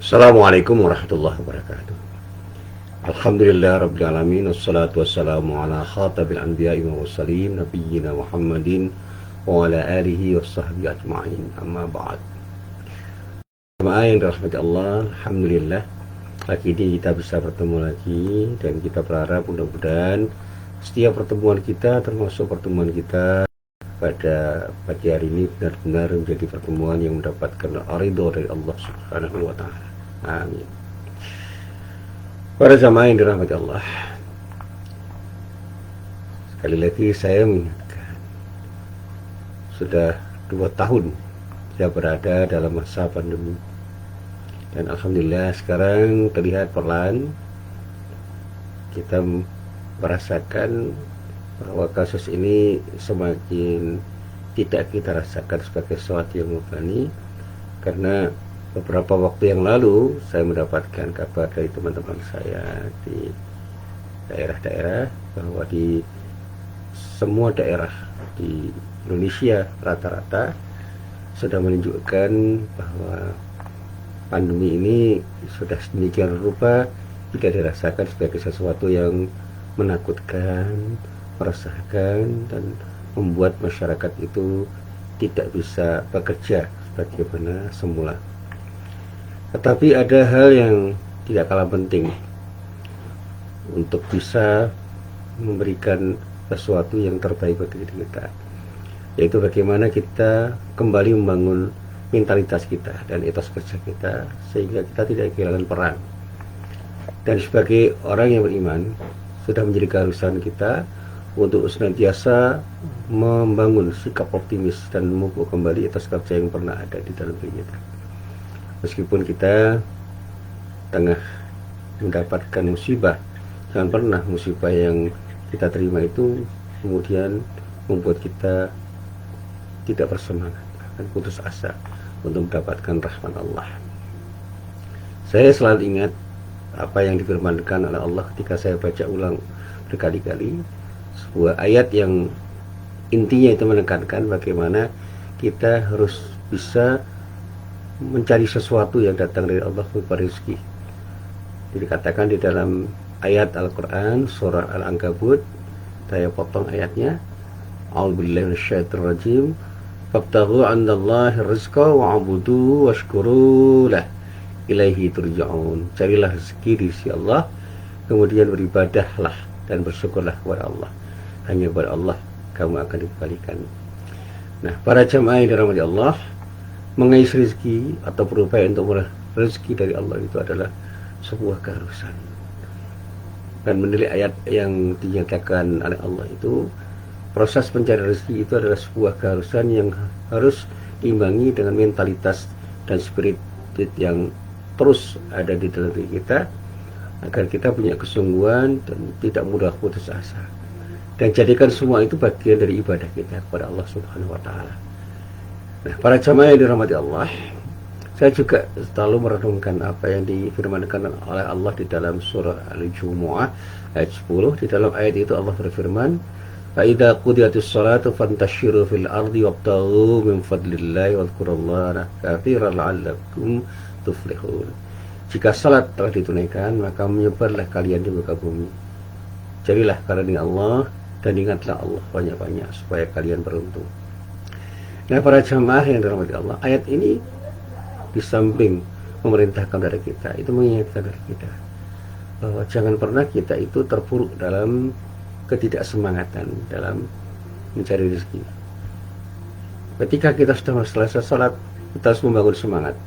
Assalamualaikum warahmatullahi wabarakatuh. Alhamdulillah rabbil alamin, wassalatu wassalamu ala khatabil anbiya'i wal mursalin nabiyyina Muhammadin wa ala alihi washabbihi ajma'in. Amma ba'd. Jemaah yang dirahmati Allah, alhamdulillah pagi ini kita bisa bertemu lagi, dan kita berharap mudah-mudahan setiap pertemuan kita, termasuk pertemuan kita pada pagi hari ini, benar-benar menjadi pertemuan yang mendapatkan ridho dari Allah Subhanahu wa taala. Amin. Para jamaah yang dirahmati Allah, sekali lagi saya mengingatkan, sudah 2 tahun saya berada dalam masa pandemi, dan alhamdulillah sekarang terlihat perlahan kita merasakan bahwa kasus ini semakin tidak kita rasakan sebagai sesuatu yang mubani. Karena beberapa waktu yang lalu saya mendapatkan kabar dari teman-teman saya di daerah-daerah bahwa di semua daerah di Indonesia rata-rata sudah menunjukkan bahwa pandemi ini sudah sedemikian rupa tidak dirasakan sebagai sesuatu yang menakutkan, meresahkan, dan membuat masyarakat itu tidak bisa bekerja sebagaimana semula. Tetapi ada hal yang tidak kalah penting untuk bisa memberikan sesuatu yang terbaik bagi diri kita, yaitu bagaimana kita kembali membangun mentalitas kita dan etos kerja kita sehingga kita tidak kehilangan peran. Dan sebagai orang yang beriman, sudah menjadi keharusan kita untuk senantiasa membangun sikap optimis dan memupuk kembali etos kerja yang pernah ada di dalam diri kita. Meskipun kita tengah mendapatkan musibah, jangan pernah musibah yang kita terima itu kemudian membuat kita tidak bersemangat dan putus asa untuk mendapatkan rahmat Allah. Saya selalu ingat apa yang difirmankan oleh Allah ketika saya baca ulang berkali-kali sebuah ayat yang intinya itu menekankan bagaimana kita harus bisa mencari sesuatu yang datang dari Allah berupa rezeki. Jadi dikatakan di dalam ayat Al-Quran surah Al-Ankabut, saya potong ayatnya, a'udzubillahi minasyaitonir rajim, fabtaghu 'indallahi rizqa wa'buduhu washkuru lah ilaihi turja'un. Carilah rezeki di sisi Allah, kemudian beribadahlah dan bersyukurlah kepada Allah. Hanya kepada Allah kamu akan dikembalikan. Nah, para jamaah yang dirahmati Allah, mengais rezeki atau berupaya untuk meraih rezeki dari Allah itu adalah sebuah keharusan. Dan menilai ayat yang dinyatakan oleh Allah itu, proses pencarian rezeki itu adalah sebuah keharusan yang harus diimbangi dengan mentalitas dan spirit yang terus ada di dalam diri kita, agar kita punya kesungguhan dan tidak mudah putus asa, dan jadikan semua itu bagian dari ibadah kita kepada Allah Subhanahu wa taala. Nah, para jamaah yang dirahmati Allah, saya juga selalu merenungkan apa yang difirmankan oleh Allah di dalam surah Al-Jumu'ah ayat 10. Di dalam ayat itu Allah berfirman, fa idza qudiyatis shalatu fantashiru fil ardi wabtaghu min fadlillahi wadhkurullaha katsiran la'allakum tuflihun. Jika salat telah ditunaikan, maka menyebarlah kalian di muka bumi. Carilah karunia Allah dan ingatlah Allah banyak-banyak supaya kalian beruntung. Nah, para jamaah yang dirahmati Allah, ayat ini di samping memerintahkan dari kita, itu mengingatkan dari kita bahwa jangan pernah kita itu terpuruk dalam ketidaksemangatan dalam mencari rezeki. Ketika kita sudah selesai salat, kita harus membangun semangat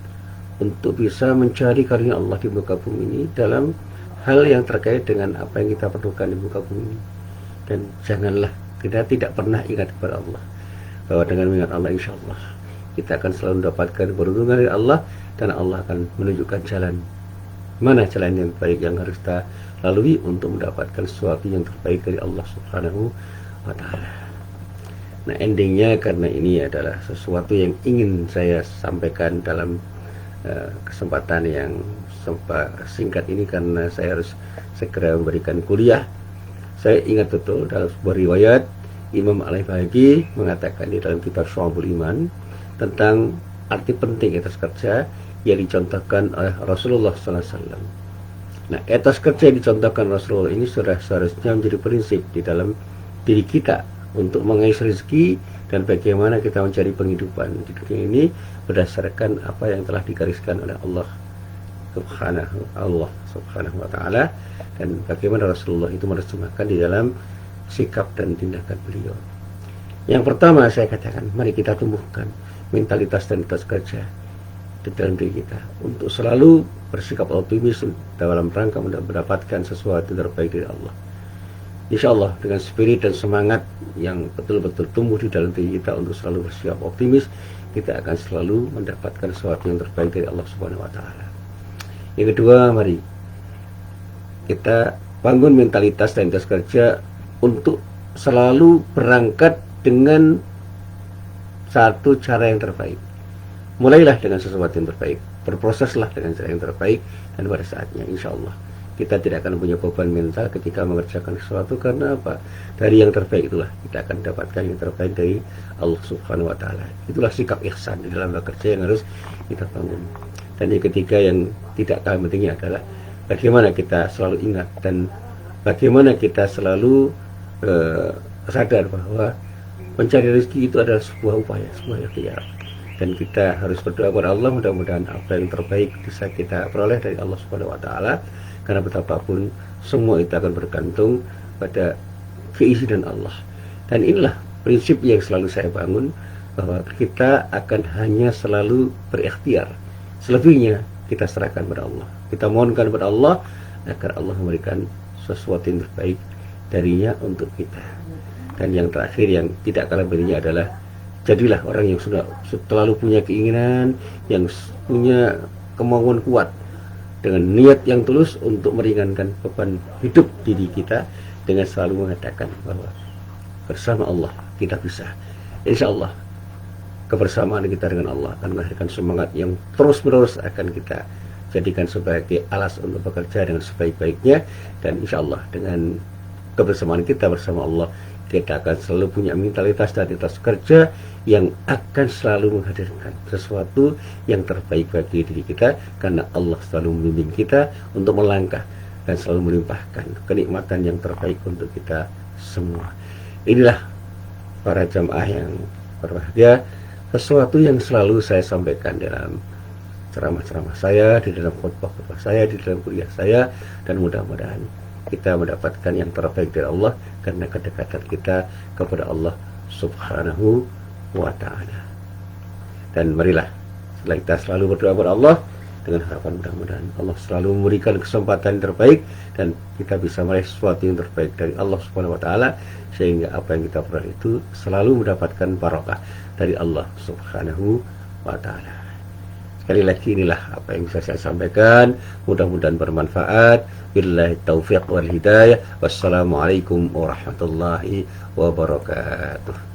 untuk bisa mencari karunia Allah di muka bumi ini dalam hal yang terkait dengan apa yang kita perlukan di muka bumi. Dan janganlah kita tidak pernah ingat kepada Allah, bahwa dengan mengingat Allah insya Allah kita akan selalu mendapatkan perlindungan dari Allah, dan Allah akan menunjukkan jalan mana jalan yang baik yang harus kita lalui untuk mendapatkan sesuatu yang terbaik dari Allah Subhanahu wa taala. Nah, endingnya, karena ini adalah sesuatu yang ingin saya sampaikan dalam kesempatan yang singkat ini, karena saya harus segera memberikan kuliah. Saya ingat betul dalam sebuah riwayat Imam Al-Baihaqi mengatakan di dalam kitab Syu'abul Iman tentang arti penting etos kerja, yang dicontohkan oleh Rasulullah SAW. Nah, etos kerja yang dicontohkan Rasulullah ini sudah seharusnya menjadi prinsip di dalam diri kita untuk mengais rezeki dan bagaimana kita mencari penghidupan di dunia ini berdasarkan apa yang telah digariskan oleh Allah Subhanahu wa Ta'ala, dan bagaimana Rasulullah itu menerjemahkan di dalam sikap dan tindakan beliau. Yang pertama saya katakan, mari kita tumbuhkan mentalitas dan etos kerja di dalam diri kita untuk selalu bersikap optimis dalam rangka mendapatkan sesuatu terbaik dari Allah. Insya Allah dengan spirit dan semangat yang betul-betul tumbuh di dalam diri kita untuk selalu bersikap optimis, kita akan selalu mendapatkan sesuatu yang terbaik dari Allah Subhanahu wa Ta'ala. Yang kedua, mari kita bangun mentalitas dan etos kerja untuk selalu berangkat dengan satu cara yang terbaik. Mulailah dengan sesuatu yang terbaik, berproseslah dengan cara yang terbaik, dan pada saatnya insya Allah kita tidak akan punya beban mental ketika mengerjakan sesuatu. Karena apa? Dari yang terbaik itulah kita akan dapatkan yang terbaik dari Allah Subhanahu wa Ta'ala. Itulah sikap ihsan di dalam bekerja yang harus kita bangun. Dan yang ketiga yang tidak kalah pentingnya adalah bagaimana kita selalu ingat dan bagaimana kita selalu sadar bahwa mencari rezeki itu adalah sebuah upaya, sebuah ikhtiar. Dan kita harus berdoa kepada Allah, mudah-mudahan apa yang terbaik bisa kita peroleh dari Allah Subhanahu wa Ta'ala. Karena betapapun semua itu akan bergantung pada keizinan Allah. Dan inilah prinsip yang selalu saya bangun, bahwa kita akan hanya selalu berikhtiar. Selebihnya kita serahkan kepada Allah. Kita mohonkan kepada Allah agar Allah memberikan sesuatu yang terbaik darinya untuk kita. Dan yang terakhir yang tidak kalah pentingnya adalah jadilah orang yang sudah selalu punya keinginan, yang punya kemauan kuat, dengan niat yang tulus untuk meringankan beban hidup diri kita, dengan selalu mengatakan bahwa bersama Allah kita bisa. Insya Allah kebersamaan kita dengan Allah akan melahirkan semangat yang terus-menerus akan kita jadikan sebagai alas untuk bekerja dengan sebaik-baiknya. Dan insya Allah dengan kebersamaan kita bersama Allah, kita akan selalu punya mentalitas dan etos kerja yang akan selalu menghadirkan sesuatu yang terbaik bagi diri kita, karena Allah selalu membimbing kita untuk melangkah dan selalu melimpahkan kenikmatan yang terbaik untuk kita semua. Inilah para jamaah yang berbahagia, sesuatu yang selalu saya sampaikan dalam ceramah-ceramah saya, di dalam khutbah-khutbah saya, di dalam kuliah saya, dan mudah-mudahan kita mendapatkan yang terbaik dari Allah karena kedekatan kita kepada Allah Subhanahu wa Ta'ala. Dan marilah kita selalu berdoa kepada Allah dengan harapan mudah-mudahan Allah selalu memberikan kesempatan yang terbaik dan kita bisa meraih sesuatu yang terbaik dari Allah Subhanahu wa Ta'ala, sehingga apa yang kita peroleh itu selalu mendapatkan barokah dari Allah Subhanahu wa Ta'ala. Sekali lagi, inilah apa yang bisa saya sampaikan, mudah-mudahan bermanfaat. Billahi taufiq wal hidayah. Wassalamualaikum warahmatullahi wabarakatuh.